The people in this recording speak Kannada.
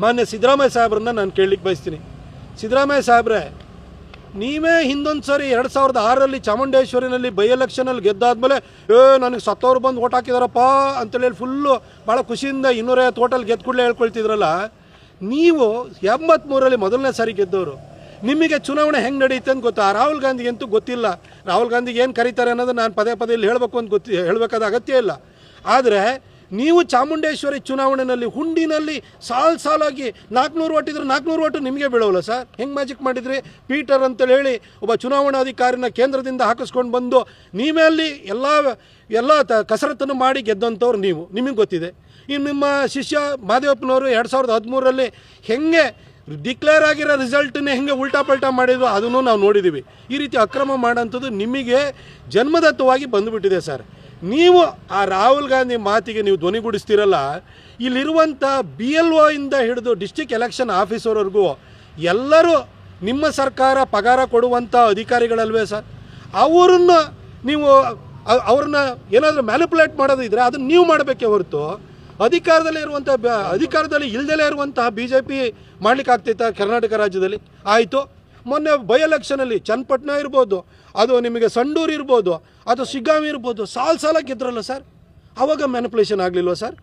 ಮಾನ್ಯ ಸಿದ್ದರಾಮಯ್ಯ ಸಾಹೇಬ್ರನ್ನ ನಾನು ಕೇಳಲಿಕ್ಕೆ ಬಯಸ್ತೀನಿ. ಸಿದ್ದರಾಮಯ್ಯ ಸಾಹೇಬ್ರೆ, ನೀವೇ ಹಿಂದೊಂದು ಸರಿ 2006ರಲ್ಲಿ ಚಾಮುಂಡೇಶ್ವರಿನಲ್ಲಿ ಬೈ ಎಲೆಕ್ಷನಲ್ಲಿ ಗೆದ್ದಾದ್ಮೇಲೆ ನನಗೆ ಸತ್ತವ್ರು ಬಂದು ಓಟ್ ಹಾಕಿದಾರಪ್ಪ ಅಂತೇಳಿ ಫುಲ್ಲು ಭಾಳ ಖುಷಿಯಿಂದ 250 ಟೋಟಲ್ ಗೆದ್ದು ಕೂಡಲೇ ಹೇಳ್ಕೊಳ್ತಿದ್ರಲ್ಲ. ನೀವು 83ರಲ್ಲಿ ಮೊದಲನೇ ಸಾರಿ ಗೆದ್ದವರು. ನಿಮಗೆ ಚುನಾವಣೆ ಹೆಂಗೆ ನಡೆಯುತ್ತೆ ಅಂತ ಗೊತ್ತಾ? ರಾಹುಲ್ ಗಾಂಧಿಗಂತೂ ಗೊತ್ತಿಲ್ಲ. ರಾಹುಲ್ ಗಾಂಧಿಗೆ ಏನು ಕರೀತಾರೆ ಅನ್ನೋದು ನಾನು ಪದೇ ಪದೇ ಇಲ್ಲಿ ಹೇಳಬೇಕು ಅಂತ ಹೇಳಬೇಕಾದ ಅಗತ್ಯ ಇಲ್ಲ. ಆದರೆ ನೀವು ಚಾಮುಂಡೇಶ್ವರಿ ಚುನಾವಣೆಯಲ್ಲಿ ಹುಂಡಿನಲ್ಲಿ ಸಾಲಾಗಿ 400 ಓಟ್ ಇದ್ರೆ 400 ಓಟು ನಿಮಗೆ ಬೀಳೋಲ್ಲ ಸರ್. ಹೆಂಗೆ ಮ್ಯಾಜಿಕ್ ಮಾಡಿದ್ರಿ? ಪೀಟರ್ ಅಂತೇಳಿ ಹೇಳಿ ಒಬ್ಬ ಚುನಾವಣಾಧಿಕಾರಿನ ಕೇಂದ್ರದಿಂದ ಹಾಕಿಸ್ಕೊಂಡು ಬಂದು ನೀವೇ ಅಲ್ಲಿ ಎಲ್ಲ ಕಸರತ್ತನ್ನು ಮಾಡಿ ಗೆದ್ದಂಥವ್ರು ನೀವು. ನಿಮಗೆ ಗೊತ್ತಿದೆ. ಇನ್ನು ನಿಮ್ಮ ಶಿಷ್ಯ ಮಾದೇವಪ್ಪನವರು 2013ರಲ್ಲಿ ಹೆಂಗೆ ಡಿಕ್ಲೇರ್ ಆಗಿರೋ ರಿಸಲ್ಟನ್ನೇ ಹೆಂಗೆ ಉಲ್ಟಾ ಪಲ್ಟಾ ಮಾಡಿದ್ರು ಅದನ್ನು ನಾವು ನೋಡಿದ್ದೀವಿ. ಈ ರೀತಿ ಅಕ್ರಮ ಮಾಡೋಂಥದ್ದು ನಿಮಗೆ ಜನ್ಮದತ್ತವಾಗಿ ಬಂದುಬಿಟ್ಟಿದೆ ಸರ್. ನೀವು ಆ ರಾಹುಲ್ ಗಾಂಧಿ ಮಾತಿಗೆ ನೀವು ಧ್ವನಿಗೂಡಿಸ್ತೀರಲ್ಲ, ಇಲ್ಲಿರುವಂಥ BLO ಇಂದ ಹಿಡಿದು ಡಿಸ್ಟಿಕ್ ಎಲೆಕ್ಷನ್ ಆಫೀಸರ್ವರೆಗೂ ಎಲ್ಲರೂ ನಿಮ್ಮ ಸರ್ಕಾರ ಪಗಾರ ಕೊಡುವಂಥ ಅಧಿಕಾರಿಗಳಲ್ವೇ ಸರ್? ಅವ್ರನ್ನ ಏನಾದರೂ ಮ್ಯಾನಿಪುಲೇಟ್ ಮಾಡೋದಿದ್ರೆ ಅದನ್ನು ನೀವು ಮಾಡಬೇಕೇ ಹೊರತು ಅಧಿಕಾರದಲ್ಲಿ ಇಲ್ದಲೇ ಇರುವಂತಹ BJP ಮಾಡ್ಲಿಕ್ಕೆ ಆಗ್ತೈತಾ ಕರ್ನಾಟಕ ರಾಜ್ಯದಲ್ಲಿ? ಆಯಿತು, ಮೊನ್ನೆ ಬೈ ಎಲೆಕ್ಷನಲ್ಲಿ ಚನ್ನಪಟ್ಟಣ ಇರ್ಬೋದು, ಅದು ನಿಮಗೆ ಸಂಡೂರು ಇರ್ಬೋದು, ಅದು ಶಿಗ್ಗಾಂವಿ ಇರ್ಬೋದು, ಸಾಲ ಗೆದ್ರಲ್ಲ ಸರ್. ಆವಾಗ ಮ್ಯಾನಿಪುಲೇಷನ್ ಆಗಲಿಲ್ವ ಸರ್?